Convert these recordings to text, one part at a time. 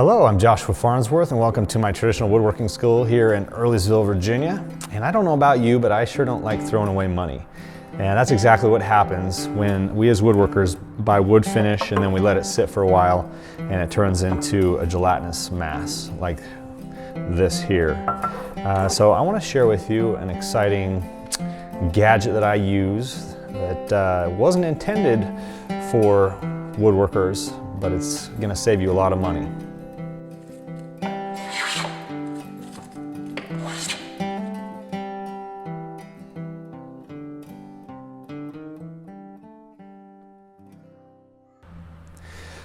Hello, I'm Joshua Farnsworth and welcome to my traditional woodworking school here in Earlysville, Virginia. And I don't know about you, but I sure don't like throwing away money. And that's exactly what happens when we as woodworkers buy wood finish and then we let it sit for a while and it turns into a gelatinous mass like this here. So I want to share with you an exciting gadget that I use that wasn't intended for woodworkers, but it's going to save you a lot of money.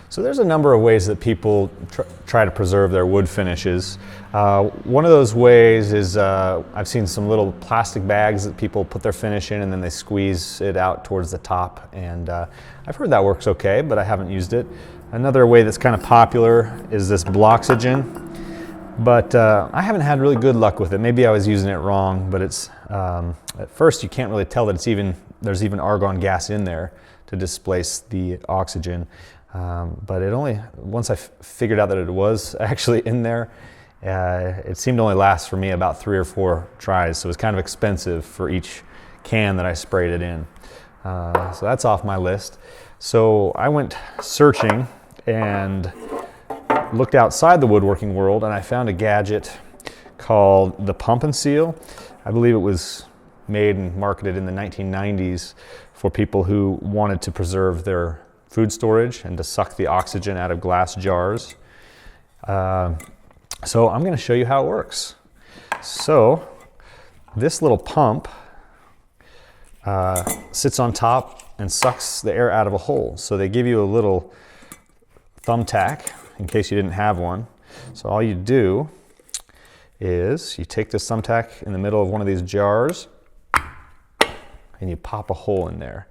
So there's a number of ways that people try to preserve their wood finishes. One of those ways is I've seen some little plastic bags that people put their finish in and then they squeeze it out towards the top, and I've heard that works okay, but I haven't used it. Another way that's kind of popular is this Bloxygen, but I haven't had really good luck with it. Maybe I was using it wrong, but it's at first you can't really tell that there's even argon gas in there to displace the oxygen. But once I figured out that it was actually in there, it seemed to only last for me about 3 or 4 tries, so it was kind of expensive for each can that I sprayed it in. So that's off my list. So I went searching and looked outside the woodworking world, and I found a gadget called the Pump and Seal. I believe it was made and marketed in the 1990s for people who wanted to preserve their food storage and to suck the oxygen out of glass jars. So I'm going to show you how it works. So this little pump sits on top and sucks the air out of a hole. So they give you a little thumbtack in case you didn't have one. So all you do is you take this thumbtack in the middle of one of these jars and you pop a hole in there.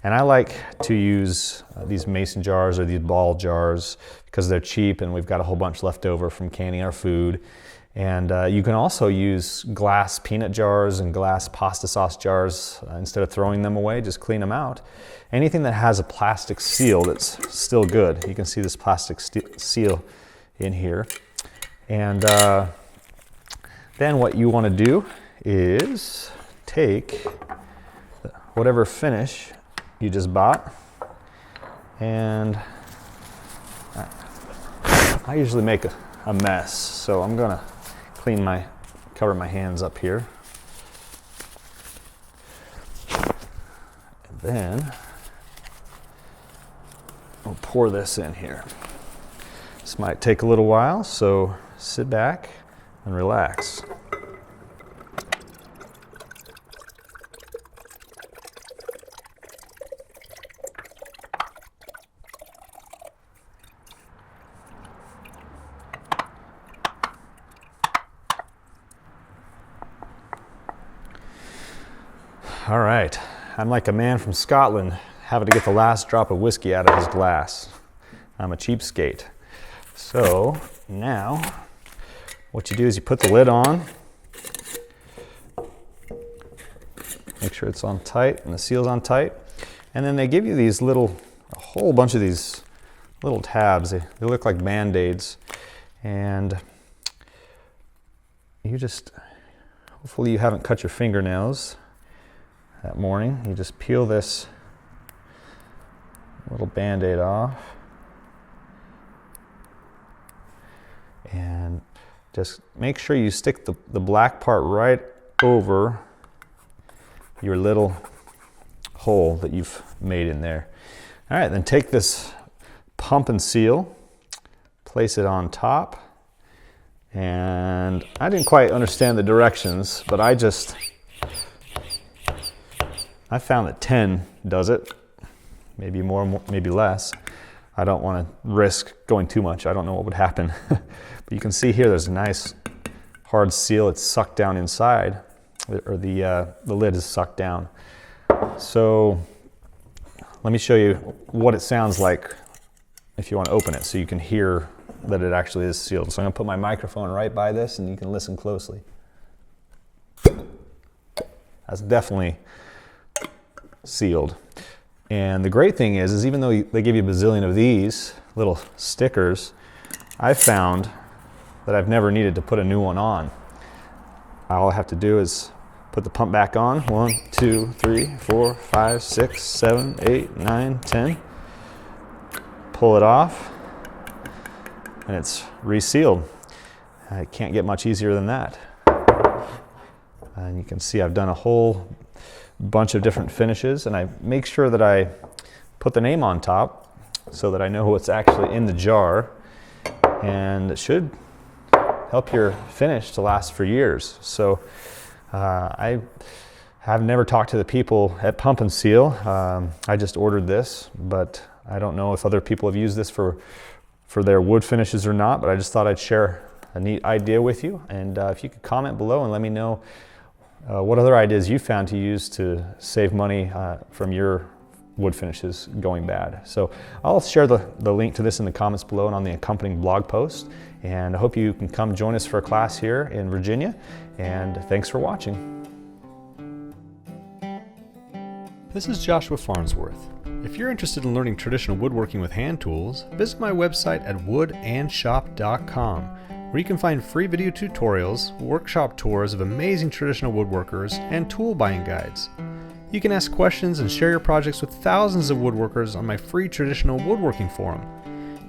And I like to use these mason jars or these ball jars because they're cheap and we've got a whole bunch left over from canning our food. And you can also use glass peanut jars and glass pasta sauce jars. Instead of throwing them away, just clean them out. Anything that has a plastic seal that's still good. You can see this plastic seal in here. And then what you want to do is take whatever finish you just bought, and I usually make a mess, so I'm gonna cover my hands up here, and then I'll pour this in here. This might take a little while, so sit back and relax. All right, I'm like a man from Scotland having to get the last drop of whiskey out of his glass. I'm a cheapskate. So now what you do is you put the lid on, make sure it's on tight and the seal's on tight, and then they give you these a whole bunch of these little tabs. They look like Band-Aids, and hopefully you haven't cut your fingernails that morning. You just peel this little Band-Aid off and just make sure you stick the black part right over your little hole that you've made in there. All right, then take this Pump and Seal, place it on top, and I didn't quite understand the directions, but I found that 10 does it, maybe more, maybe less. I don't want to risk going too much. I don't know what would happen. But you can see here there's a nice hard seal. It's sucked down inside, or the lid is sucked down. So let me show you what it sounds like if you want to open it so you can hear that it actually is sealed. So I'm going to put my microphone right by this and you can listen closely. That's definitely sealed. And the great thing is even though they give you a bazillion of these little stickers, I found that I've never needed to put a new one on. All I have to do is put the pump back on. 1, 2, 3, 4, 5, 6, 7, 8, 9, 10. Pull it off, and it's resealed. I can't get much easier than that. And you can see I've done a whole bunch of different finishes, and I make sure that I put the name on top so that I know what's actually in the jar, and it should help your finish to last for years. So I have never talked to the people at Pump and Seal. I just ordered this, but I don't know if other people have used this for their wood finishes or not, but I just thought I'd share a neat idea with you. And if you could comment below and let me know what other ideas you found to use to save money from your wood finishes going bad. So I'll share the link to this in the comments below and on the accompanying blog post. And I hope you can come join us for a class here in Virginia. And thanks for watching. This is Joshua Farnsworth. If you're interested in learning traditional woodworking with hand tools, visit my website at woodandshop.com, where you can find free video tutorials, workshop tours of amazing traditional woodworkers, and tool buying guides. You can ask questions and share your projects with thousands of woodworkers on my free traditional woodworking forum.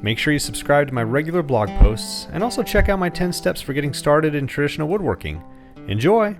Make sure you subscribe to my regular blog posts, and also check out my 10 steps for getting started in traditional woodworking. Enjoy!